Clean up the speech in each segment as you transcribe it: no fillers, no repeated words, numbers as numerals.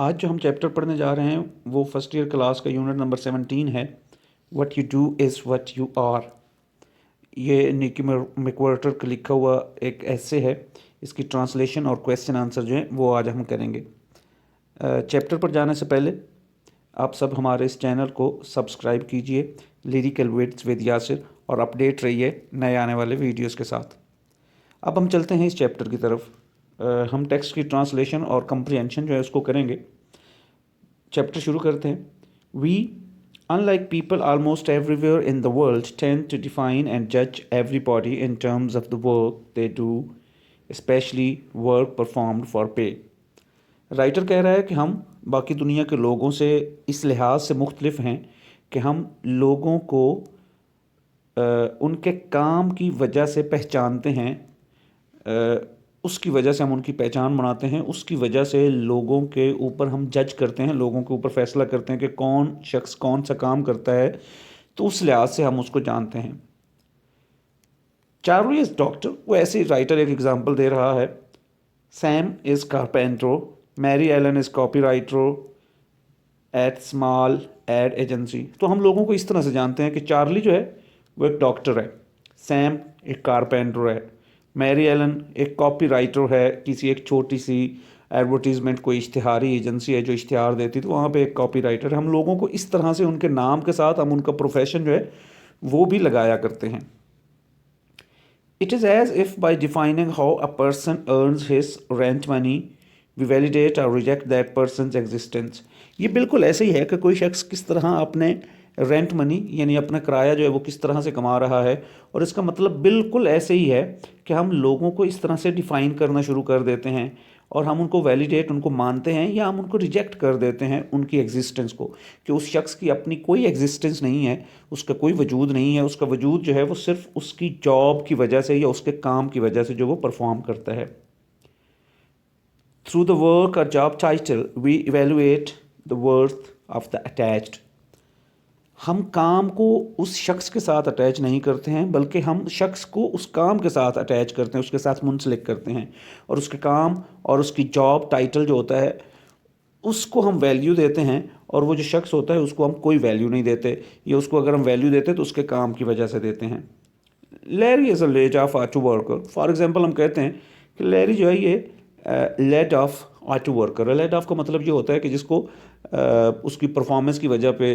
आज जो हम चैप्टर पढ़ने जा रहे हैं वो फर्स्ट ईयर क्लास का यूनिट नंबर 17 है। What you do is what you are. ये निकी मैकवर्टर का लिखा हुआ एक ऐसे है। इसकी ट्रांसलेशन और क्वेश्चन आंसर जो है वो आज हम करेंगे। चैप्टर पर जाने से पहले आप सब हमारे इस चैनल को सब्सक्राइब कीजिए, लिरिकल विड्स विद यासिर, और अपडेट रहिए नए आने वाले वीडियोस के साथ। अब हम चलते हैं इस चैप्टर की तरफ। हम टेक्स्ट की ट्रांसलेशन और कंप्रीहेंशन जो है उसको करेंगे। चैप्टर शुरू करते हैं। We, unlike people almost everywhere in the world, tend to define and judge everybody in terms of the work they do, especially work performed for pay. Writer कह रहा है कि हम बाकी दुनिया के लोगों से इस लिहाज से मुख्तलिफ हैं कि हम लोगों को उनके काम की वजह से पहचानते हैं, उसकी वजह से हम उनकी पहचान बनाते हैं, उसकी वजह से लोगों के ऊपर हम जज करते हैं, लोगों के ऊपर फैसला करते हैं कि कौन शख्स कौन सा काम करता है, तो उस लिहाज से हम उसको जानते हैं। चार्ली इज़ डॉक्टर, वो ऐसे ही राइटर एक एग्जांपल दे रहा है। Sam is carpenter, Mary Allen is copy writer at small ad agency. तो हम लोगों को इस तरह से जानते हैं कि चार्ली जो है वो एक डॉक्टर है, सैम एक कारपेंटर है, मैरी एलन एक कॉपी राइटर है, किसी एक छोटी सी एडवर्टीज़मेंट कोई इश्तिहारी एजेंसी है जो इश्तिहार देती, तो वहाँ पे एक कॉपी राइटर है। हम लोगों को इस तरह से उनके नाम के साथ हम उनका प्रोफेशन जो है वो भी लगाया करते हैं। It is as if by defining how a person earns his rent money we validate or reject that person's existence. ये बिल्कुल ऐसे ही है कि कोई शख्स किस तरह अपने रेंट मनी यानी अपना किराया जो है वो किस तरह से कमा रहा है, और इसका मतलब बिल्कुल ऐसे ही है कि हम लोगों को इस तरह से डिफ़ाइन करना शुरू कर देते हैं और हम उनको वैलिडेट उनको मानते हैं या हम उनको रिजेक्ट कर देते हैं उनकी एग्जिस्टेंस को, कि उस शख्स की अपनी कोई एग्जिस्टेंस नहीं है, उसका कोई वजूद नहीं है। उसका वजूद जो है वो सिर्फ उसकी जॉब की वजह से या उसके काम की वजह से जो वो परफॉर्म करता है। थ्रू द वर्क और job title we evaluate the worth of the attached. हम काम को उस शख्स के साथ अटैच नहीं करते हैं, बल्कि हम शख्स को उस काम के साथ अटैच करते हैं, उसके साथ मुंसलिक करते हैं, और उसके काम और उसकी जॉब टाइटल जो होता है उसको हम वैल्यू देते हैं, और वो जो शख्स होता है उसको हम कोई वैल्यू नहीं देते, या उसको अगर हम वैल्यू देते तो उसके काम की वजह से देते हैं। Larry is a lead off auto worker. For example हम कहते हैं कि लैरी जो है ये लेड ऑफ ऑटो वर्कर है। लेड ऑफ का मतलब ये होता है कि जिसको उसकी परफॉर्मेंस की वजह पे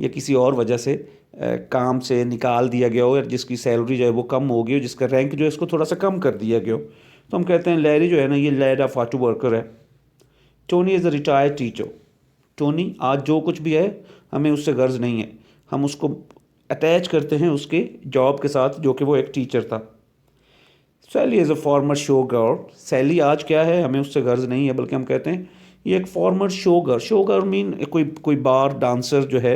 या किसी और वजह से काम से निकाल दिया गया हो, या जिसकी सैलरी जो है वो कम हो गई हो, जिसका रैंक जो है इसको थोड़ा सा कम कर दिया गया हो, तो हम कहते हैं लैरी जो है ना ये लेड ऑफ ऑटो वर्कर है। Tony is a retired teacher. Tony आज जो कुछ भी है हमें उससे गर्ज नहीं है, हम उसको अटैच करते हैं उसके जॉब के साथ जो कि वो एक टीचर था। Sally is a former show girl. Sally आज क्या है हमें उससे गर्ज नहीं है, बल्कि हम कहते हैं ये एक farmer show girl. Show girl mean कोई बार डांसर जो है,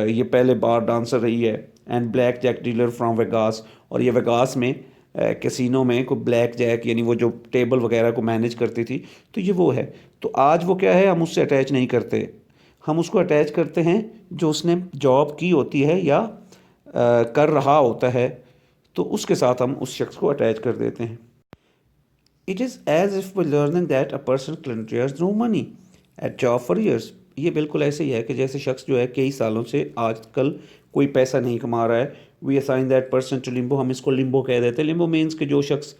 ये पहले बार डांसर रही है। And black jack dealer from Vegas, और ये वेगास में कैसीनो में कोई ब्लैक जैक यानी वो जो टेबल वगैरह को मैनेज करती थी, तो ये वो है। तो आज वो क्या है, हम उससे अटैच नहीं करते, हम उसको अटैच करते हैं जो उसने जॉब की होती है या कर रहा होता है, तो उसके साथ हम उस शख्स को अटैच कर देते हैं। It is as if we learning that a person clears no money at job for years. ये बिल्कुल ऐसे ही है कि जैसे शख्स जो है कई सालों से आजकल कोई पैसा नहीं कमा रहा है। We assign that person to limbo, हम इसको लिम्बो कह देते हैं। लिम्बो मीन्स कि जो शख्स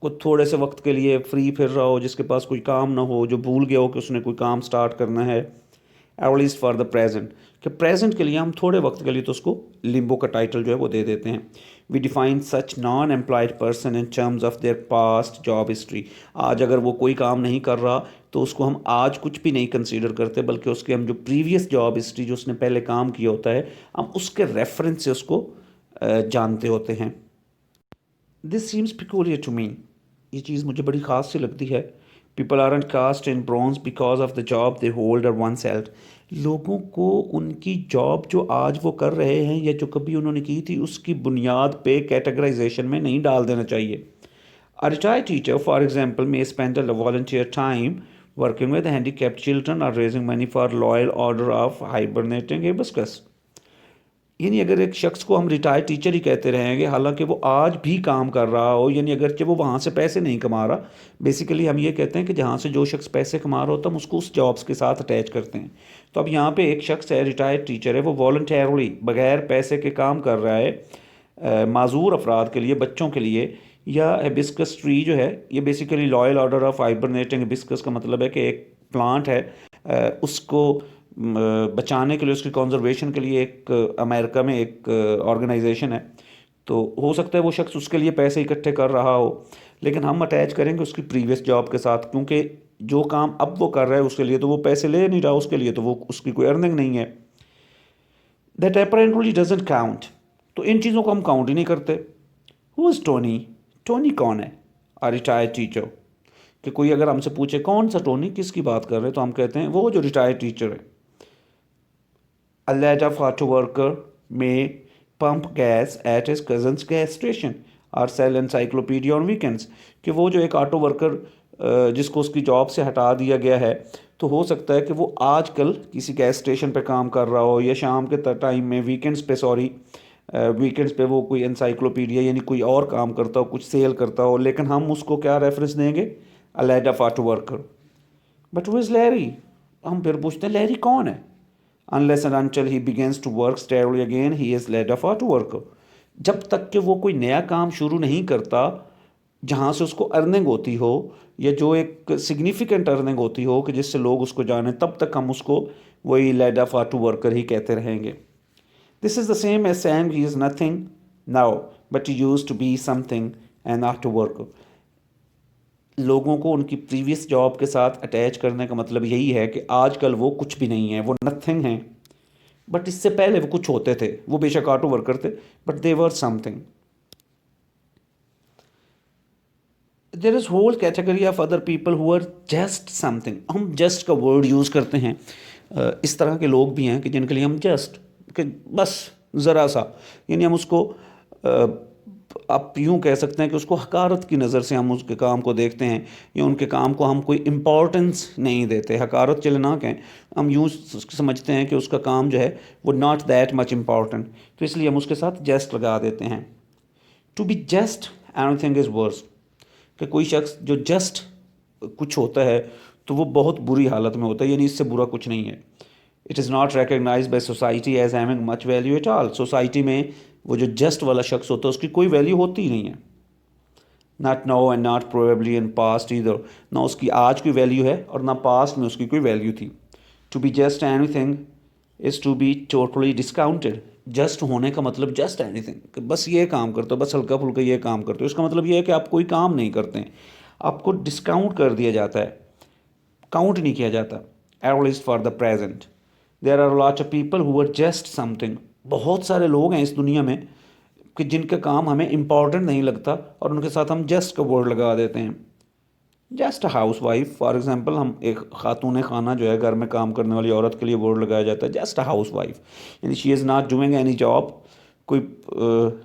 को थोड़े से वक्त के लिए फ्री फिर रहा हो, जिसके पास कोई काम ना हो, जो भूल गया हो कि उसने कोई काम स्टार्ट करना है। एटलीस्ट फॉर द प्रेजेंट, कि प्रेजेंट के लिए हम थोड़े वक्त के लिए तो उसको लिम्बो का टाइटल जो है वो दे देते हैं। We define such non employed person in terms of their past job history. आज अगर वो कोई काम नहीं कर रहा तो उसको हम आज कुछ भी नहीं कंसीडर करते, बल्कि उसके हम जो प्रीवियस जॉब हिस्ट्री जो उसने पहले काम किया होता है हम उसके रेफरेंस से उसको जानते होते हैं। This seems peculiar to me. ये चीज़ मुझे बड़ी ख़ास सी लगती है। People are cast in bronze because of the job they hold or once सेल्फ। लोगों को उनकी जॉब जो आज वो कर रहे हैं या जो कभी उन्होंने की थी उसकी बुनियाद पे कैटेगराइजेशन में नहीं डाल देना चाहिए। A retired teacher, for example, may spend a volunteer time working with handicapped children or raising money for loyal order of hibernating hibiscus. यानी अगर एक शख्स को हम रिटायर्ड टीचर ही कहते रहेंगे हालांकि वो आज भी काम कर रहा हो, यानी अगरचे वो वहाँ से पैसे नहीं कमा रहा, बेसिकली हम ये कहते हैं कि जहाँ से जो शख्स पैसे कमा रहा होता है हम उसको उस जॉब्स के साथ अटैच करते हैं। तो अब यहाँ पे एक शख्स है, रिटायर्ड टीचर है, वो वॉलंटियरली बगैर पैसे के काम कर रहा है माजूर अफराद के लिए, बच्चों के लिए। या हिबिस्कस ट्री जो है ये basically loyal order of hibernating hibiscus का मतलब है कि एक प्लांट है, उसको बचाने के लिए, उसकी कंजर्वेशन के लिए एक अमेरिका में एक ऑर्गेनाइजेशन है। तो हो सकता है वो शख्स उसके लिए पैसे इकट्ठे कर रहा हो, लेकिन हम अटैच करेंगे उसकी प्रीवियस जॉब के साथ, क्योंकि जो काम अब वो कर रहा है उसके लिए तो वो पैसे ले नहीं रहा, उसके लिए तो वो उसकी कोई अर्निंग नहीं है। That apparently doesn't count. तो इन चीज़ों को हम काउंट ही नहीं करते। Who is Tony? टोनी कौन है? आ रिटायर्ड टीचर। कि कोई अगर हमसे पूछे कौन सा टोनी, किसकी बात कर रहे हैं, तो हम कहते हैं वो जो रिटायर्ड टीचर है। A lad of auto worker may pump gas at his cousin's gas station or sell encyclopedia on weekends। कि वो जो एक ऑटो वर्कर जिसको उसकी जॉब से हटा दिया गया है, तो हो सकता है कि वो आजकल किसी गैस स्टेशन पे काम कर रहा हो, या शाम के टाइम में वीकेंड्स पे, सॉरी वीकेंड्स पे वो कोई एनसाइक्लोपीडिया यानी कोई और काम करता हो, कुछ सेल करता हो, लेकिन हम उसको क्या रेफरेंस देंगे? A lad of auto worker. But वो इज़ लैरी। हम फिर पूछते हैं लैरी कौन है? Unless and until he begins to work steadily again, he is led off to worker। जब तक कि वो कोई नया काम शुरू नहीं करता जहाँ से उसको अर्निंग होती हो, या जो एक सिग्निफिकेंट अर्निंग होती हो कि जिससे लोग उसको जाने, तब तक हम उसको वही लेड ऑफ टू वर्कर ही कहते रहेंगे। This is the same as saying he is nothing now but he used to be something and not auto worker. लोगों को उनकी प्रीवियस जॉब के साथ अटैच करने का मतलब यही है कि आजकल वो कुछ भी नहीं है, वो नथिंग हैं, बट इससे पहले वो कुछ होते थे। वो बेशक ऑटो वर्कर थे, but they were something. There is whole category of other people who are just something. हम जस्ट का वर्ड यूज़ करते हैं। इस तरह के लोग भी हैं कि जिनके लिए हम जस्ट, कि बस ज़रा सा, यानी हम उसको आप यूँ कह सकते हैं कि उसको हकारत की नज़र से हम उसके काम को देखते हैं, या उनके काम को हम कोई इम्पोर्टेंस नहीं देते। हकारत चले ना कहें, हम यूँ समझते हैं कि उसका काम जो है वो नॉट दैट मच इम्पॉर्टेंट, तो इसलिए हम उसके साथ जस्ट लगा देते हैं। To be just anything is worse. कि कोई शख्स जो जस्ट कुछ होता है तो वो बहुत बुरी हालत में होता है, यानी इससे बुरा कुछ नहीं है। It is not recognize by society as having much value at all. Society में वो जो जस्ट वाला शख्स होता है उसकी कोई वैल्यू होती ही नहीं है। Not now and not probably in past either. ना उसकी आज की वैल्यू है और ना पास्ट में उसकी कोई वैल्यू थी। To be just anything is to be totally discounted. Just होने का मतलब जस्ट एनीथिंग, बस ये काम करते हो, बस हल्का फुल्का ये काम करते हो, इसका मतलब ये है कि आप कोई काम नहीं करते हैं, आपको डिस्काउंट कर दिया जाता है, काउंट नहीं किया जाता। At least for the present there are lot of people who are just something. बहुत सारे लोग हैं इस दुनिया में कि जिनका काम हमें इम्पॉर्टेंट नहीं लगता और उनके साथ हम जस्ट का वर्ड लगा देते हैं। Just a house wife for example, हम एक खातून खाना जो है घर में काम करने वाली औरत के लिए वर्ड लगाया जाता है जस्ट अ हाउस वाइफ, यानी she is not doing any job. कोई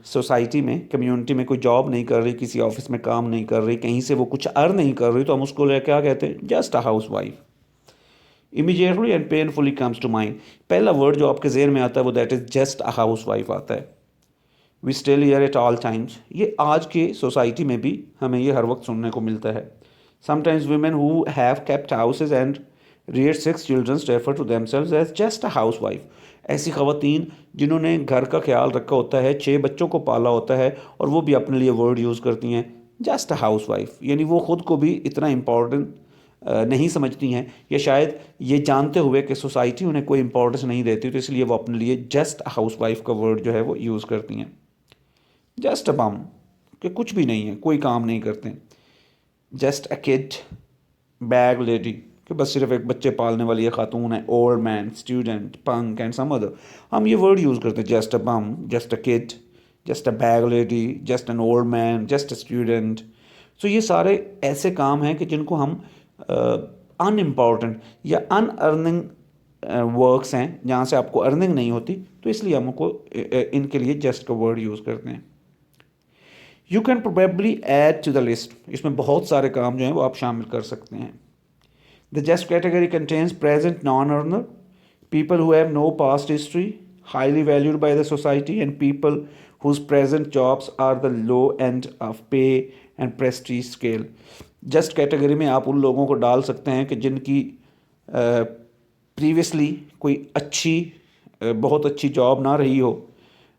सोसाइटी में, कम्युनिटी में कोई जॉब नहीं कर रही, किसी ऑफिस में काम नहीं कर रही, कहीं से वो कुछ अर्न नहीं कर रही, तो हम उसको क्या कहते हैं? Just a house wife. Immediately and painfully comes to mind, पहला वर्ड जो आपके जेहन में आता है वो that is just a house wife आता है। We still hear at all times. ये आज के सोसाइटी में भी हमें ये हर वक्त सुनने को मिलता है। Sometimes women who have kept houses and reared 6 children refer to themselves as just a housewife। ऐसी ख़वातीन जिन्होंने घर का ख्याल रखा होता है, 6 बच्चों को पाला होता है, और वो भी अपने लिए वर्ड यूज़ करती हैं जस्ट अ हाउस वाइफ, यानी वो ख़ुद को भी इतना इम्पॉर्टेंट नहीं समझती हैं, या शायद ये जानते हुए कि सोसाइटी उन्हें कोई इंपॉर्टेंस नहीं देती, तो इसलिए वो अपने लिए जस्ट अ हाउस वाइफ का वर्ड जो है वो यूज़ करती हैं। जस्ट अ बम, कि कुछ भी नहीं है, कोई काम नहीं करते। Just a kid, bag lady, कि बस सिर्फ एक बच्चे पालने वाली खातून है। Old man, student, punk and some other, हम ये वर्ड यूज़ करते हैं। Just a bum, just a kid, just a bag lady, just an old man, just a student. So ये सारे ऐसे काम हैं कि जिनको हम अनइम्पॉर्टेंट या अन अर्निंग वर्क्स हैं, जहाँ से आपको अर्निंग नहीं होती, तो इसलिए हमको इनके लिए जस्ट का वर्ड यूज़ करते हैं। You can probably add to the list, इसमें बहुत सारे काम जो हैं वो आप शामिल कर सकते हैं। The just category contains present non earner, people who have no past history highly valued by the society, and people whose present jobs are the low end of pay and prestige scale. Just category में आप उन लोगों को डाल सकते हैं कि जिनकी प्रीवियसली कोई अच्छी बहुत अच्छी जॉब ना रही हो,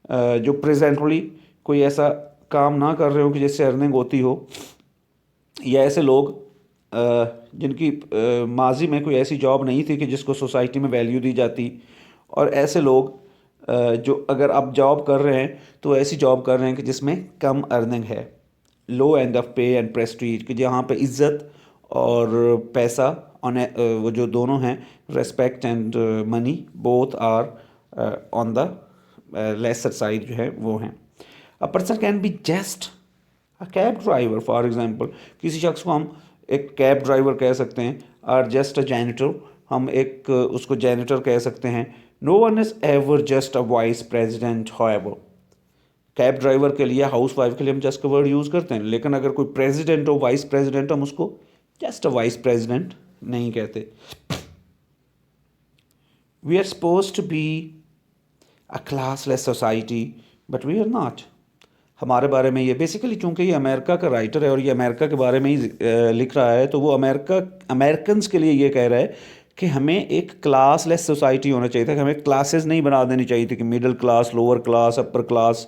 जो प्रेजेंटली कोई ऐसा काम ना कर रहे हो कि जिससे अर्निंग होती हो, या ऐसे लोग जिनकी माजी में कोई ऐसी जॉब नहीं थी कि जिसको सोसाइटी में वैल्यू दी जाती, और ऐसे लोग जो अगर आप जॉब कर रहे हैं तो ऐसी जॉब कर रहे हैं कि जिसमें कम अर्निंग है, लो एंड ऑफ पे एंड प्रेस्टीज, कि जहाँ पे इज़्ज़त और पैसा ऑन वो जो दोनों हैं, respect and money both are on the lesser side जो है वो हैं. A person can be just a cab driver for example. किसी शख्स को हम एक कैब ड्राइवर कह सकते हैं, और जस्ट अ जैनिटर, हम एक उसको जैनिटर कह सकते हैं. No one is ever just a vice president. However, cab driver के लिए, हाउस वाइफ के लिए हम जस्ट का वर्ड यूज़ करते हैं, लेकिन अगर कोई प्रेसिडेंट हो, वाइस प्रेसिडेंट, हम उसको जस्ट अ वाइस प्रेसिडेंट नहीं कहते. We are suppose to be a classless society but we are not. हमारे बारे में ये बेसिकली, चूँकि ये अमेरिका का राइटर है और ये अमेरिका के बारे में ही लिख रहा है, तो वो अमेरिकन्स के लिए ये कह रहा है कि हमें एक क्लासलेस सोसाइटी होना चाहिए था, कि हमें क्लासेस नहीं बना देनी चाहिए थी कि middle class, lower class, upper class,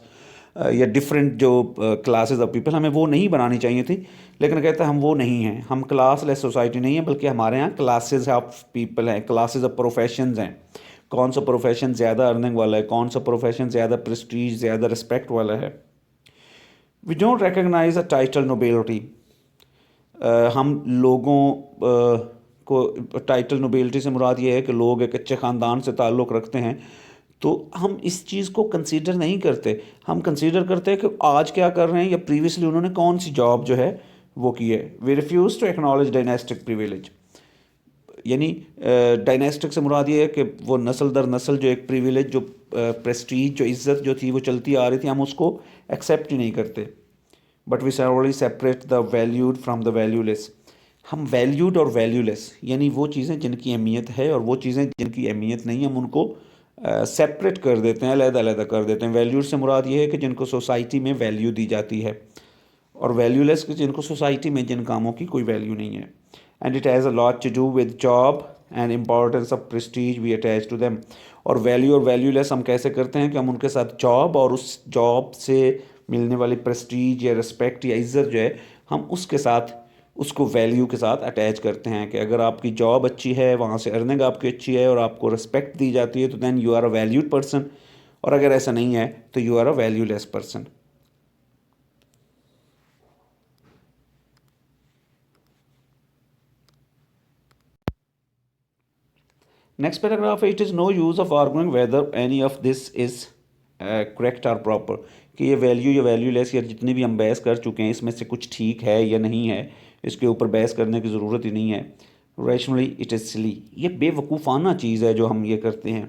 या डिफरेंट जो क्लासेस ऑफ पीपल, हमें वो नहीं बनानी चाहिए थी. लेकिन कहता है हम वो नहीं हैं, हम क्लासलेस सोसाइटी नहीं है, बल्कि हमारे यहाँ क्लासेस ऑफ पीपल हैं, क्लासेस ऑफ प्रोफेशंस हैं. कौन सा प्रोफेशन ज़्यादा अर्निंग वाला है, कौन सा प्रोफेशन ज़्यादा प्रेस्टीज, ज़्यादा रिस्पेक्ट वाला है. We don't recognise a title nobility. हम लोगों को टाइटल नोबिलिटी से मुराद ये है कि लोग एक अच्छे ख़ानदान से ताल्लुक़ रखते हैं, तो हम इस चीज़ को कंसीडर नहीं करते. हम कंसीडर करते हैं कि आज क्या कर रहे हैं, या प्रीवियसली उन्होंने कौन सी जॉब जो है वो की है. We refuse to acknowledge dynastic privilege. यानी डायनेस्टिक से मुराद ये है कि वो नस्ल दर नस्ल जो एक प्रिविलेज, जो प्रेस्टीज, जो इज़्ज़त जो थी वो चलती आ रही थी, हम उसको एक्सेप्ट ही नहीं करते. But we solely separate the valued from the valueless. हम वैल्यूड और वैल्यूलेस, यानी वो चीज़ें जिनकी अहमियत है और वो चीज़ें जिनकी अहमियत नहीं, हम उनको सेपरेट कर देते हैं, अलग-अलग कर देते हैं. वैल्यूड से मुराद ये है कि जिनको सोसाइटी में वैल्यू दी जाती है, और वैल्यूलेस कि जिनको सोसाइटी में जिन कामों की कोई वैल्यू नहीं है. And it has a lot to do with job and importance of prestige we attach to them. और वैल्यू और वैल्यूलेस हम कैसे करते हैं कि हम उनके साथ जॉब और उस जॉब से मिलने वाली प्रेस्टीज या रिस्पेक्ट या इज़्ज़त जो है, हम उसके साथ उसको वैल्यू के साथ अटैच करते हैं. कि अगर आपकी जॉब अच्छी है, वहाँ से अर्निंग आपकी अच्छी है और आपको रिस्पेक्ट दी जाती है, तो then you are a valued person. और अगर ऐसा नहीं है तो you are a valueless person. Next paragraph है, it is no use of arguing whether any of this is correct और प्रॉपर. कि ये वैल्यू या वैल्यूलेस या जितनी भी हम बहस कर चुके हैं, इसमें से कुछ ठीक है या नहीं है, इसके ऊपर बहस करने की ज़रूरत ही नहीं है. Rationally it is silly. ये बेवकूफ़ाना चीज़ है जो हम ये करते हैं.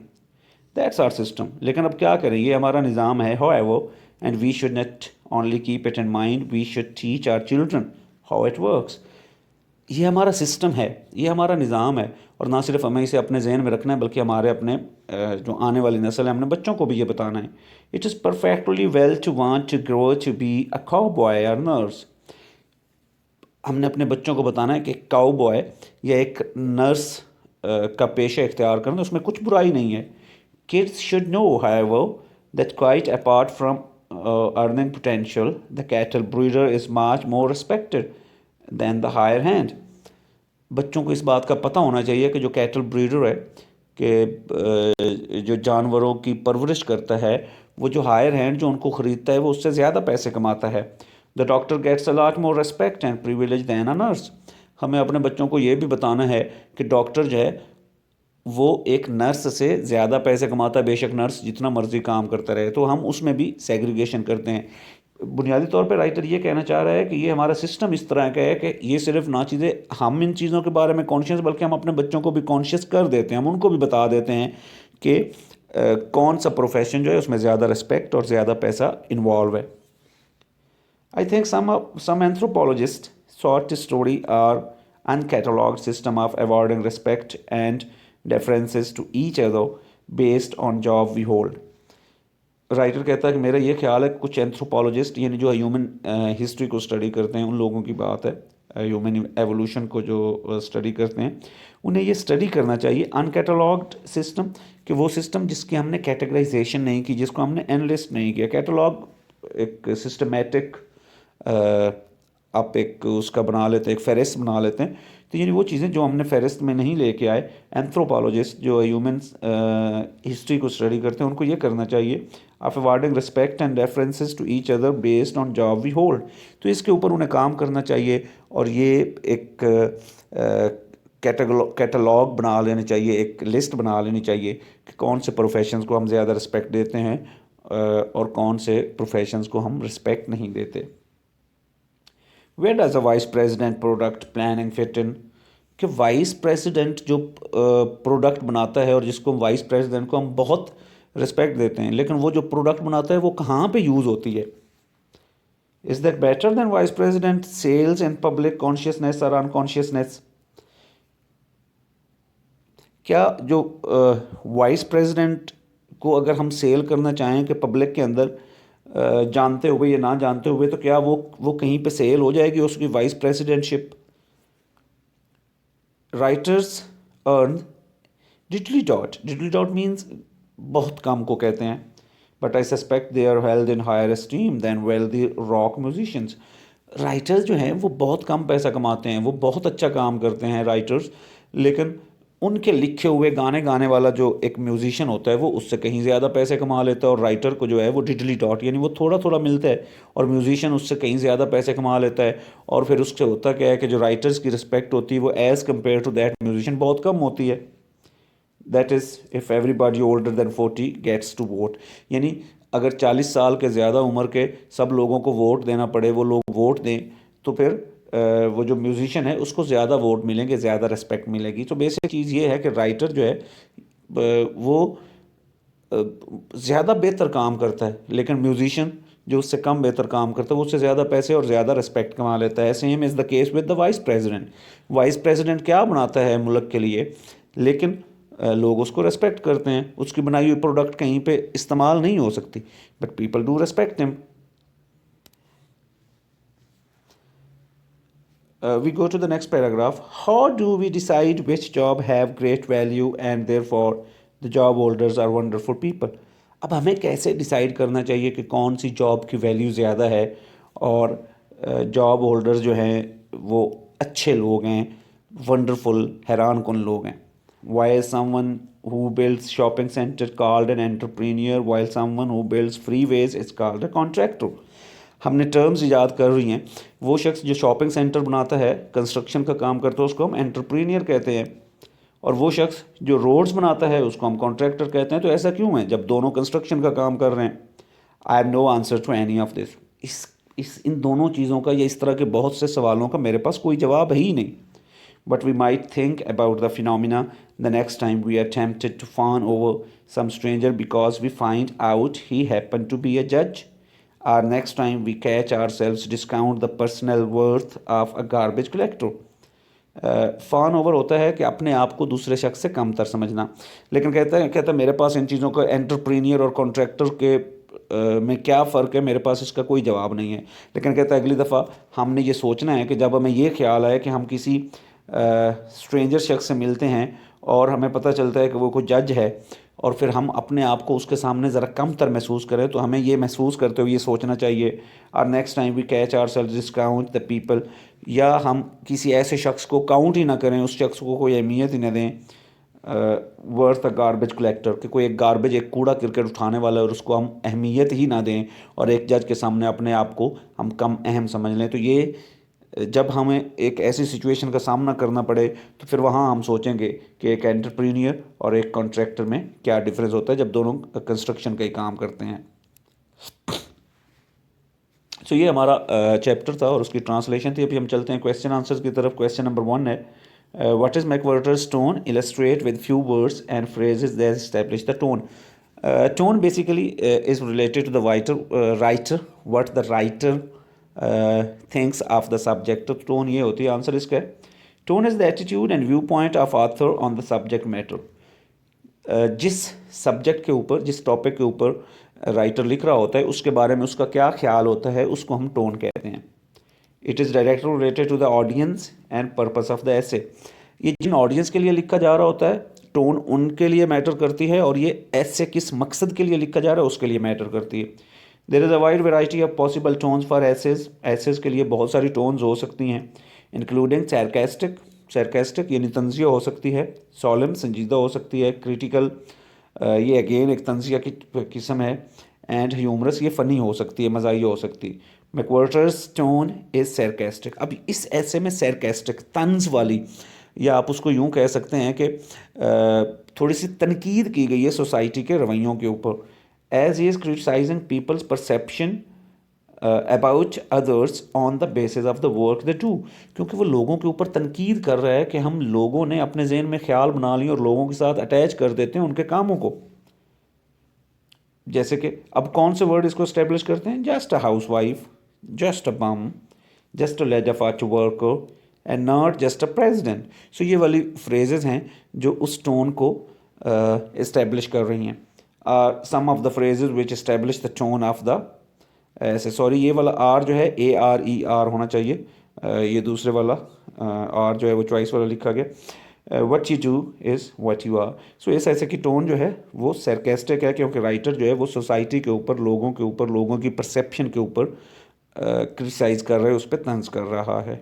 That's our system. लेकिन अब क्या करें, ये हमारा निज़ाम है. However, and we should not only keep it in mind, we should teach our children how it works. ये हमारा सिस्टम है, ये हमारा निज़ाम है, और ना सिर्फ हमें इसे अपने जहन में रखना है, बल्कि हमारे अपने जो आने वाली नस्ल है, हमने बच्चों को भी ये बताना है. It is perfectly well to want to grow to be a cowboy और नर्स. हमने अपने बच्चों को बताना है कि काउ बॉय या एक नर्स का पेशा इख्तियार करना, उसमें कुछ बुराई नहीं है. Kids should know however that quite apart from earning potential, the cattle breeder is much more respected than the hired hand. बच्चों को इस बात का पता होना चाहिए कि जो कैटल ब्रीडर है, कि जो जानवरों की परवरिश करता है, वो जो हायर हैंड जो उनको ख़रीदता है, वो उससे ज़्यादा पैसे कमाता है. The doctor gets a lot more respect and privilege than a nurse. हमें अपने बच्चों को ये भी बताना है कि डॉक्टर जो है वो एक नर्स से ज़्यादा पैसे कमाता है. बेशक नर्स जितना मर्ज़ी काम करता रहे, तो हम उसमें भी सेग्रीगेशन करते हैं. बुनियादी तौर पे राइटर ये कहना चाह रहा है कि ये हमारा सिस्टम इस तरह का है कि ये सिर्फ ना चीज़ें हम इन चीज़ों के बारे में कॉन्शियस, बल्कि हम अपने बच्चों को भी कॉन्शियस कर देते हैं. हम उनको भी बता देते हैं कि कौन सा प्रोफेशन जो है उसमें ज़्यादा रिस्पेक्ट और ज़्यादा पैसा इन्वॉल्व है. I think some anthropologists sought to study our uncatalogued system of awarding respect and deferences to each other based on job we hold. Writer कहता है कि मेरा ये ख्याल है, कुछ एंथ्रोपोलॉजिस्ट यानी जो ह्यूमन हिस्ट्री को स्टडी करते हैं, उन लोगों की बात है, ह्यूमन एवोल्यूशन को जो स्टडी करते हैं, उन्हें ये स्टडी करना चाहिए अनकैटलॉग्ड सिस्टम, कि वो सिस्टम जिसकी हमने कैटेगराइजेशन नहीं की, जिसको हमने एनालिस्ट नहीं किया। कैटलॉग एक सिस्टमेटिक, आप एक उसका बना लेते हैं, एक फेरिस्त बना लेते हैं, तो यानी वो चीज़ें जो हमने फेरिस्त में नहीं लेके आए, एंथ्रोपोलॉजिस्ट जो ह्यूमन हिस्ट्री को स्टडी करते हैं, उनको ये करना चाहिए of awarding respect and references to each other based on job we hold. तो इसके ऊपर उन्हें काम करना चाहिए और ये एक कैटलॉग बना लेनी चाहिए, एक लिस्ट बना लेनी चाहिए कि कौन से प्रोफेशंस को हम ज़्यादा रिस्पेक्ट देते हैं और कौन से प्रोफेशंस को हम रिस्पेक्ट नहीं देते। Where does a vice president product planning fit in, कि वाइस प्रेसिडेंट जो प्रोडक्ट बनाता है और जिसको वाइस प्रेसिडेंट को हम बहुत रिस्पेक्ट देते हैं, लेकिन वो जो प्रोडक्ट बनाता है वो कहाँ पे यूज़ होती है। Is that better than vice president sales in public consciousness और अनकॉन्शियसनेस। क्या जो वाइस प्रेसिडेंट को अगर हम सेल करना चाहें कि पब्लिक के अंदर जानते हुए या ना जानते हुए, तो क्या वो कहीं पे सेल हो जाएगी उसकी vice presidentship. Writers earn diddly dot means बहुत कम को कहते हैं, but I suspect they are held in higher esteem than wealthy rock musicians. Writers जो हैं वो बहुत कम पैसा कमाते हैं, वो बहुत अच्छा काम करते हैं राइटर्स, लेकिन उनके लिखे हुए गाने गाने वाला जो एक म्यूजिशियन होता है वो उससे कहीं ज़्यादा पैसे कमा लेता है, और राइटर को जो है वो डिडली डॉट यानी वो थोड़ा थोड़ा मिलता है, और म्यूजिशियन उससे कहीं ज़्यादा पैसे कमा लेता है। और फिर उससे होता क्या है कि जो राइटर्स की रिस्पेक्ट होती है वो as compare to that musician बहुत कम होती है। That is if everybody older than 40 gets to vote, यानी अगर 40 साल के ज़्यादा उम्र के सब लोगों को वोट देना पड़े, वो लोग वोट दें, तो फिर वो जो म्यूजिशियन है उसको ज़्यादा वोट मिलेंगे, ज़्यादा रिस्पेक्ट मिलेगी। तो बेसिक चीज़ ये है कि राइटर जो है वो ज़्यादा बेहतर काम करता है, लेकिन म्यूजिशियन जो उससे कम बेहतर काम करता है वो उससे ज़्यादा पैसे और ज़्यादा रिस्पेक्ट कमा लेता है। Same is the case with the vice president. Vice president क्या बनाता है मुल्क के लिए, लेकिन लोग उसको रेस्पेक्ट करते हैं, उसकी बनाई हुई प्रोडक्ट कहीं पे इस्तेमाल नहीं हो सकती, but people do respect him. We go to the next paragraph. How do we decide which job have great value and therefore the job holders are wonderful people? अब हमें कैसे डिसाइड करना चाहिए कि कौन सी जॉब की वैल्यू ज़्यादा है और जॉब होल्डर्स जो हैं वो अच्छे लोग हैं, वंडरफुल हैरान कुन लोग हैं। Why is someone who builds shopping center called an entrepreneur while someone who builds freeways is called a contractor? हमने टर्म्स ईजाद कर रही हैं। वो शख्स जो शॉपिंग सेंटर बनाता है, कंस्ट्रक्शन का काम करता है, उसको हम एंटरप्रेन्योर कहते हैं, और वो शख्स जो रोड्स बनाता है उसको हम कॉन्ट्रैक्टर कहते हैं। तो ऐसा क्यों है जब दोनों कंस्ट्रक्शन का काम कर रहे हैं? I have no answer to any of this. इस इन दोनों चीज़ों का या इस तरह के बहुत से सवालों का मेरे पास कोई जवाब ही नहीं। But we might think about the phenomena the next time we are tempted to fawn over some stranger because we find out he happened to be a judge. Or next time we catch ourselves discount the personal worth of a garbage collector. फान over होता है कि अपने आप को दूसरे शख्स से कमतर समझना, लेकिन कहता है मेरे पास इन चीज़ों का एंटरप्रेन्योर और कॉन्ट्रैक्टर के में क्या फ़र्क है, मेरे पास इसका कोई जवाब नहीं है। लेकिन कहता है अगली दफ़ा हमने ये सोचना है कि जब हमें ये ख्याल आए कि हम किसी स्ट्रेंजर शख्स से मिलते हैं और हमें पता चलता है कि वो कोई जज है, और फिर हम अपने आप को उसके सामने ज़रा कमतर महसूस करें, तो हमें ये महसूस करते हुए ये सोचना चाहिए और next time we catch ourselves discount the people, या हम किसी ऐसे शख्स को काउंट ही ना करें, उस शख्स को कोई अहमियत ही ना दें, वर्थ अ गार्बेज कलेक्टर, कि कोई एक गार्बेज, एक कूड़ा क्रिकेट उठाने वाला है और उसको हम अहमियत ही ना दें और एक जज के सामने अपने आप को हम कम अहम समझ लें। तो ये जब हमें एक ऐसी सिचुएशन का सामना करना पड़े तो फिर वहाँ हम सोचेंगे कि एक एंटरप्रेन्योर और एक कॉन्ट्रैक्टर में क्या डिफरेंस होता है जब दोनों कंस्ट्रक्शन का ही काम करते हैं। सो ये हमारा चैप्टर था और उसकी ट्रांसलेशन थी। अभी हम चलते हैं क्वेश्चन आंसर्स की तरफ। क्वेश्चन नंबर 1 है, what is McWhorter's tone, illustrate with few words and phrases that establish the tone. Tone basically is related to the writer, what the writer things of the subject. तो tone ये होती है, answer इसका है tone is the attitude and view point of author on the subject matter. जिस subject के ऊपर, जिस टॉपिक के ऊपर राइटर लिख रहा होता है उसके बारे में उसका क्या ख्याल होता है, उसको हम टोन कहते हैं। It is directly related to the audience and purpose of the essay. ये जिन ऑडियंस के लिए लिखा जा रहा होता है, टोन उनके लिए मैटर करती है, और ये ऐसे किस मकसद के लिए लिखा जा रहा है उसके लिए मैटर करती है। There is a wide variety of possible tones for essays. Essays के लिए बहुत सारी टोन्स हो सकती हैं, इंक्लूडिंग सैरकास्टिक, सैरकास्टिक यानी तंजिया हो सकती है, सॉलम संजीदा हो सकती है, क्रिटिकल ये अगेन एक तंजिया की किस्म है, एंड ह्यूमरस ये फ़नी हो सकती है, मज़ाही हो सकती है। मैकवार्टरस टोन इज़ सैरकास्टिक। अब इस ऐसे में सैरकास्टिक तंज वाली, या आप उसको यूँ कह सकते हैं कि थोड़ी सी तनकीद की गई है सोसाइटी के रवैयों के ऊपर। As he is criticising people's perception about others on the basis of the work they do, क्योंकि वो लोगों के ऊपर तनकीद कर रहा है कि हम लोगों ने अपने जहन में ख्याल बना लिए और लोगों के साथ अटैच कर देते हैं उनके कामों को। जैसे कि अब कौन से वर्ड इसको इस्टेब्लिश करते हैं, just a house wife, just a bum, just a leisure worker and not just a president. So ये वाली फ्रेजेस हैं जो उस टोन को इस्टेब्लिश कर रही हैं। Some of the phrases which establish the tone of the essay, sorry ये वाला आर जो है ARER होना चाहिए, ये दूसरे वाला आर जो है वो चॉइस वाला लिखा गया। What you do is what you are. So इस ऐसे की टोन जो है वो सरकास्टिक है, क्योंकि राइटर जो है वो सोसाइटी के ऊपर, लोगों के ऊपर, लोगों की परसेप्शन के ऊपर क्रिटिसाइज कर रहा है, उस पर तंज कर रहा है।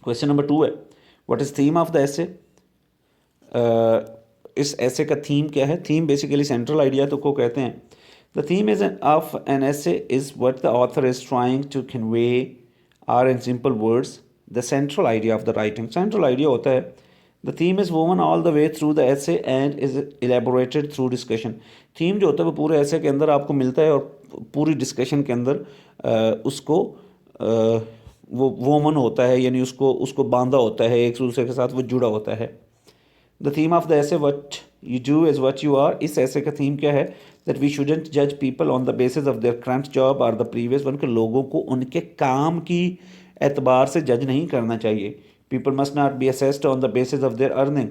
क्वेश्चन नंबर 2 है, what is theme of the ऐसे। इस ऐसे का थीम क्या है। थीम बेसिकली सेंट्रल आइडिया तो को कहते हैं। The theme is of an essay is what the author is trying to convey or in simple words the central idea of the writing. Central idea होता है the theme is woven all the way through the essay and is elaborated through discussion. Theme जो होता है वो पूरे ऐसे के अंदर आपको मिलता है और पूरी डिस्कशन के अंदर उसको वो वोमन होता है, यानी उसको उसको बांधा होता है, एक दूसरे के साथ वो जुड़ा होता है। The theme of the essay what you do is what you are. इस ऐसे का थीम क्या है, दैट वी शुडेंट जज people on the basis of their current job और द प्रीवियस वन, के लोगों को उनके काम की एतबार से जज नहीं करना चाहिए। People must not be assessed on the basis of their earning.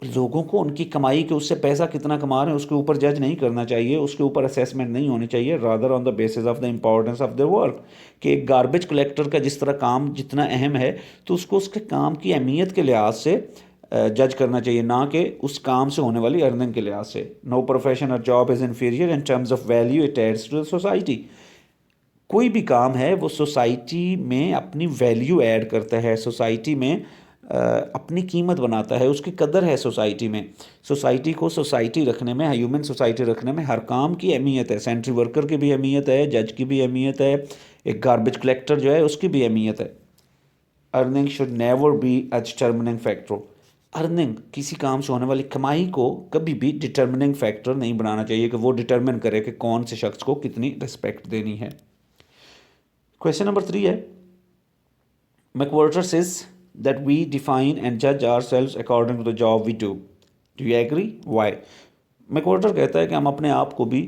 लोगों को उनकी कमाई के उससे पैसा कितना कमा रहे हैं उसके ऊपर जज नहीं करना चाहिए, उसके ऊपर असेसमेंट नहीं होनी चाहिए। Rather on the basis of the importance of their work, कि एक गार्बेज कलेक्टर का जिस तरह काम जितना अहम है तो उसको उसके काम की अहमियत के लिहाज से जज करना चाहिए, ना कि उस काम से होने वाली अर्निंग के लिहाज से। नो प्रोफेशन और job is inferior in terms of value it adds to the society. कोई भी काम है वो सोसाइटी में अपनी वैल्यू ऐड करता है, सोसाइटी में अपनी कीमत बनाता है, उसकी कदर है सोसाइटी में। सोसाइटी को सोसाइटी रखने में, ह्यूमन सोसाइटी रखने में हर काम की अहमियत है। सेंट्री वर्कर की भी अहमियत है, जज की भी अहमियत है, एक गार्बेज कलेक्टर जो है उसकी भी अहमियत है। Earning should never be a determining factor. Earning, किसी काम से होने वाली कमाई को कभी भी डिटर्मिनिंग फैक्टर नहीं बनाना चाहिए कि वो डिटर्मिन करे कि कौन से शख्स को कितनी रिस्पेक्ट देनी है। क्वेश्चन नंबर 3 है, McWhorter says that we define and जज ourselves according to the job we do. Do you agree, why. McWhorter कहता है कि हम अपने आप को भी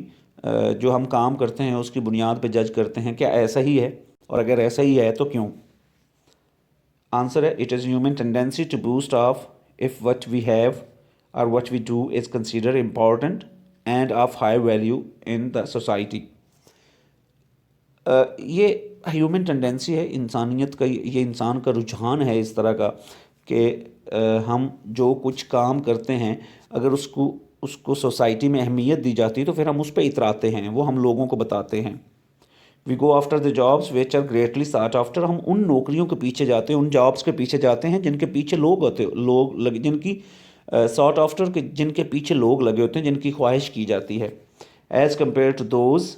जो हम काम करते हैं उसकी बुनियाद पर जज करते हैं, क्या ऐसा ही है, और अगर ऐसा ही है तो क्यों। आंसर है, it is human tendency to boost of if what we have or what we do is considered important and of high value in the society। ये ह्यूमन टेंडेंसी है, इंसानियत का, ये इंसान का रुझान है इस तरह का कि हम जो कुछ काम करते हैं अगर उसको उसको सोसाइटी में अहमियत दी जाती है तो फिर हम उस पर इतराते हैं, वो हम लोगों को बताते हैं। We go after the jobs which are greatly sought after. हम उन नौकरियों के पीछे जाते हैं, उन जॉब्स के पीछे जाते हैं जिनके पीछे लोग होते, लोग लगे, जिनकी सॉट आफ्टर के, जिनके पीछे लोग लगे होते हैं, जिनकी ख्वाहिश की जाती है। As compare to those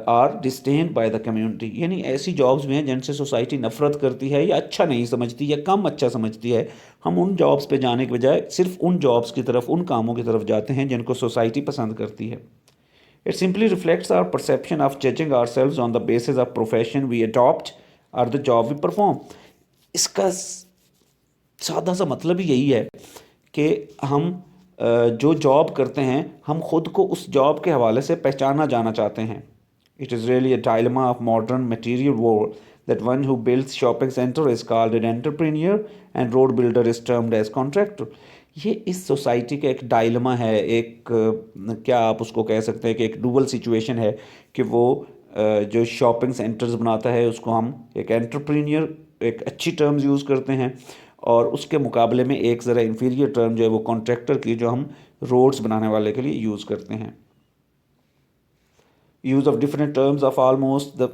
are disdained by the community. यानी ऐसी जॉब्स भी हैं जिनसे सोसाइटी नफ़रत करती है या अच्छा नहीं समझती या कम अच्छा समझती है। हम उन जॉब्स पे जाने के बजाय सिर्फ उन जॉब्स की तरफ, उन कामों की तरफ जाते हैं जिनको सोसाइटी पसंद करती है। It simply reflects our perception of judging ourselves on the basis of profession we adopt or the job we perform। इसका सादा सा मतलब ही यही है कि हम जो जॉब करते हैं हम खुद को उस जॉब के हवाले से पहचाना जाना चाहते हैं। It is really a dilemma of modern material world that one who builds shopping center is called an entrepreneur and road builder is termed as contractor। ये इस सोसाइटी का एक डायलमा है, एक क्या आप उसको कह सकते हैं कि एक डुअल सिचुएशन है कि वो जो शॉपिंग सेंटर्स बनाता है उसको हम एक एंटरप्रेन्योर एक अच्छी टर्म्स यूज़ करते हैं, और उसके मुकाबले में एक ज़रा इन्फीरियर टर्म जो है वो कॉन्ट्रैक्टर की, जो हम रोड्स बनाने वाले के लिए यूज़ करते हैं. Use of different terms of almost the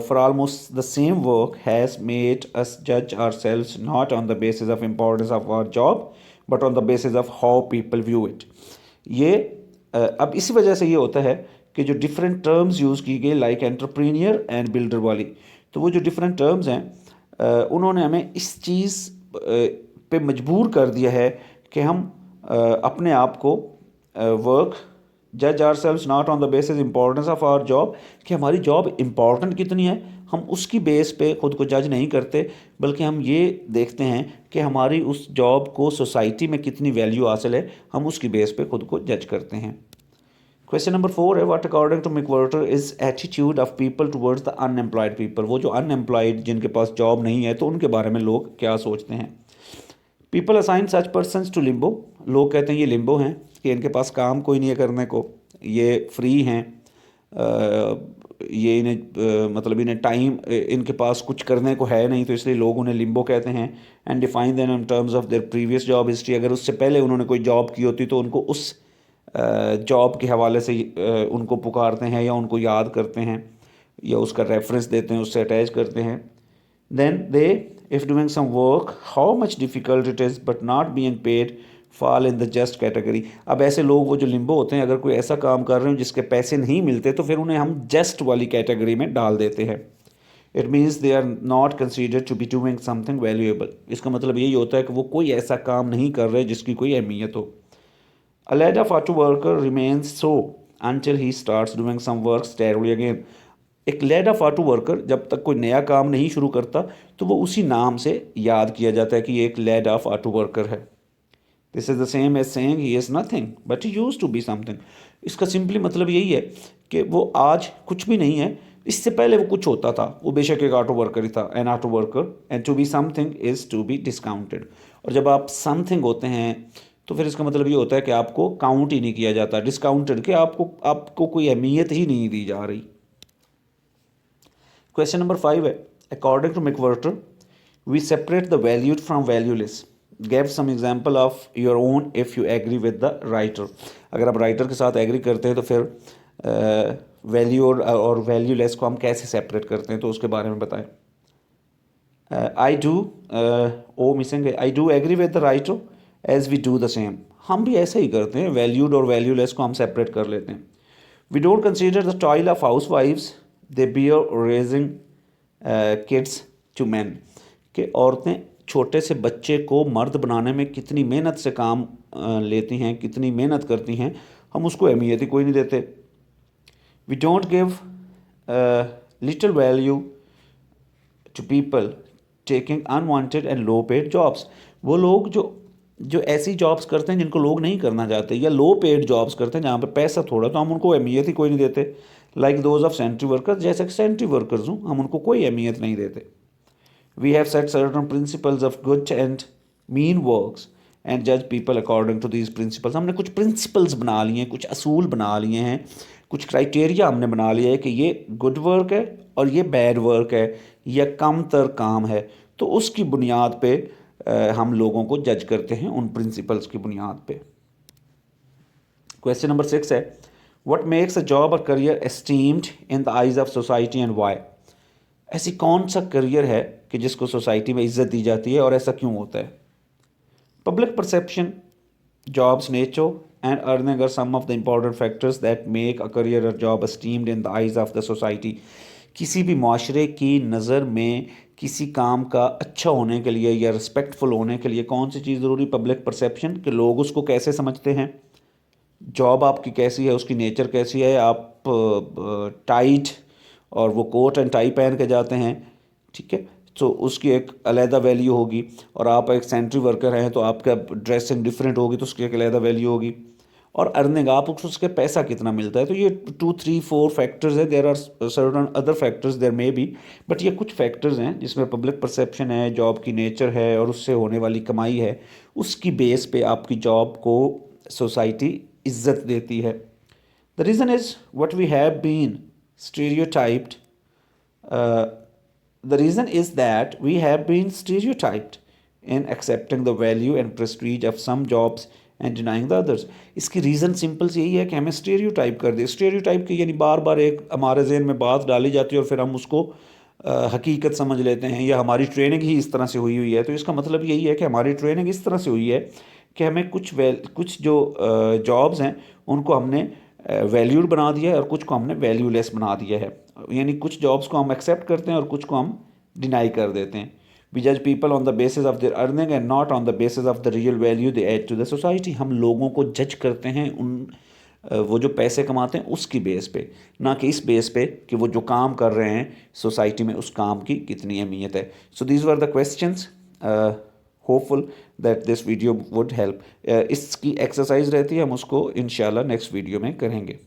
for almost the same work has made us judge ourselves not on the basis of importance of our job but on the basis of how people view it. ये अब इसी वजह से ये होता है कि जो डिफरेंट टर्म्स यूज़ की गई लाइक एंटरप्रेन्योर एंड बिल्डर वाली, तो वो जो डिफरेंट टर्म्स हैं उन्होंने हमें इस चीज़ पे मजबूर कर दिया है कि हम अपने आप को वर्क जज ourselves not on the basis importance of our job, कि हमारी जॉब इम्पॉर्टेंट कितनी है हम उसकी बेस पे ख़ुद को जज नहीं करते, बल्कि हम ये देखते हैं कि हमारी उस जॉब को सोसाइटी में कितनी वैल्यू हासिल है, हम उसकी बेस पे ख़ुद को जज करते हैं. क्वेश्चन नंबर 4 है, what according to McWhorter is attitude of people towards the unemployed people. वो जो अनएम्प्लॉयड जिनके पास जॉब नहीं है तो उनके बारे में लोग क्या सोचते हैं. People assign such persons to limbo. लोग कहते हैं ये लिम्बो हैं कि इनके पास काम कोई नहीं है करने को, ये फ्री हैं, ये इन्हें मतलब इन्हें टाइम इनके पास कुछ करने को है नहीं, तो इसलिए लोग उन्हें लिम्बो कहते हैं. And define them in terms of there previous job history. अगर उससे पहले उन्होंने कोई जॉब की होती तो उनको उस जॉब के हवाले से उनको पुकारते हैं या उनको याद करते हैं या उसका रेफरेंस देते हैं, उससे अटैच करते हैं. Then they if doing some work how much difficult it is but not being paid fall in the just category. अब ऐसे लोग वो जो लिम्बो होते हैं, अगर कोई ऐसा काम कर रहे हो जिसके पैसे नहीं मिलते तो फिर उन्हें हम जस्ट वाली कैटेगरी में डाल देते हैं. It means they are not considered to be doing something valuable. इसका मतलब यही होता है कि वो कोई ऐसा काम नहीं कर रहे जिसकी कोई अहमियत हो. A lad of auto worker remains so until he starts doing some work steadily again. एक लेड ऑफ ऑटो वर्कर जब तक कोई नया काम नहीं शुरू करता तो वो उसी नाम से याद किया जाता है कि ये एक लेड ऑफ ऑटो वर्कर है. This is the same as saying he is nothing but he used to be something. इसका सिंपली मतलब यही है कि वो आज कुछ भी नहीं है, इससे पहले वो कुछ होता था, वो बेशक एक ऑटो वर्कर ही था, an auto worker. And to be something is to be discounted. और जब आप समथिंग होते हैं तो फिर इसका मतलब ये होता है कि आपको काउंट ही नहीं किया जाता, डिस्काउंटेड, कि आपको कोई अहमियत ही नहीं दी जा रही. क्वेश्चन नंबर 5 है, according to McWhorter we separate the valued from valueless. Give some example of your own if you agree with the writer. अगर आप राइटर के साथ एग्री करते हैं तो फिर वैल्यूड और वैल्यूलेस को हम कैसे सेपरेट करते हैं, तो उसके बारे में बताएं. आई डू ओ मिसिंग है, I do agree with the writer as we do the same. हम भी ऐसे ही करते हैं, वैल्यूड और वैल्यूलेस को हम सेपरेट कर लेते हैं. We don't consider the toil of हाउस वाइफ्स they bear raising kids to man. कि औरतें छोटे से बच्चे को मर्द बनाने में कितनी मेहनत से काम लेती हैं, कितनी मेहनत करती हैं, हम उसको अहमियत ही कोई नहीं देते. We don't give little value to people taking unwanted and low paid jobs. वो लोग जो ऐसी जॉब्स करते हैं जिनको लोग नहीं करना चाहते, या लो पेड जॉब्स करते हैं जहाँ पर पैसा थोड़ा, तो हम उनको अहमियत ही कोई नहीं देते. Like those of sentry workers, जैसे कि सेंट्री वर्कर्स हूँ, हम उनको कोई अहमियत नहीं देते. We have set certain principles of good and mean works and जज people according to these principles. हमने कुछ प्रिंसिपल्स बना लिए हैं, कुछ असूल बना लिए हैं, कुछ क्राइटेरिया हमने बना लिया है कि ये गुड वर्क है और ये बैड वर्क है या कम तर काम है, तो उसकी बुनियाद पे हम लोगों को जज करते हैं, उन प्रिंसिपल्स की बुनियाद पे. क्वेश्चन नंबर 6 है, व्हाट मेक्स अ जॉब और career esteemed in the eyes of society and why. ऐसी कौन सा करियर है कि जिसको सोसाइटी में इज्जत दी जाती है और ऐसा क्यों होता है. Public perception, jobs nature and earning are some of the important factors that make a career or job esteemed in the eyes of the society. किसी भी माशरे की नज़र में किसी काम का अच्छा होने के लिए या रिस्पेक्टफुल होने के लिए कौन सी चीज़ ज़रूरी, पब्लिक परसेप्शन, कि लोग उसको कैसे समझते हैं, जॉब आपकी कैसी है, उसकी नेचर कैसी है, आप टाइट और वो कोट एंड टाई पहन के जाते हैं, ठीक है, तो उसकी एक अलहदा वैल्यू होगी. और आप एक सेंट्री वर्कर हैं तो आपका ड्रेसिंग डिफरेंट होगी तो उसकी एक अलहदा वैल्यू होगी. और अर्निंग आप उसके पैसा कितना मिलता है। तो ये 2 3 4 फैक्टर्स है, there are certain other factors there may be, but ये कुछ फैक्टर्स हैं जिसमें पब्लिक परसेप्शन है, जॉब की नेचर है और उससे होने वाली कमाई है, उसकी बेस पे आपकी जॉब को सोसाइटी इज्जत देती है। The reason is what we have been stereotyped, the reason is that we have been stereotyped in accepting the value and prestige of some jobs and denying the others. इसकी reason simple सी यही है कि हमें stereotype कर दिया। Stereotype की यानी बार बार एक हमारे जहन में बात डाली जाती है और फिर हम उसको हकीकत समझ लेते हैं, या हमारी ट्रेनिंग ही इस तरह से हुई हुई है। तो इसका मतलब यही है कि हमारी ट्रेनिंग इस तरह से हुई है कि हमें कुछ जो जॉब्स हैं उनको हमने वैल्यूड बना दिया है और कुछ को हमने वैल्यूलेस बना दिया है। यानी कुछ जॉब्स को हम एक्सेप्ट करते हैं और कुछ को हम डिनाई कर देते हैं। वी जज people on the basis of their earning and not on the basis of the real value they add to the society. हम लोगों को जज करते हैं वो जो पैसे कमाते हैं उसकी बेस पे, ना कि इस बेस पे कि वो जो काम कर रहे हैं सोसाइटी में उस काम की कितनी अहमियत है। So these were the questions, hopeful that this video would help. इसकी एक्सरसाइज रहती है, हम उसको इंशाल्लाह नेक्स्ट वीडियो में करेंगे।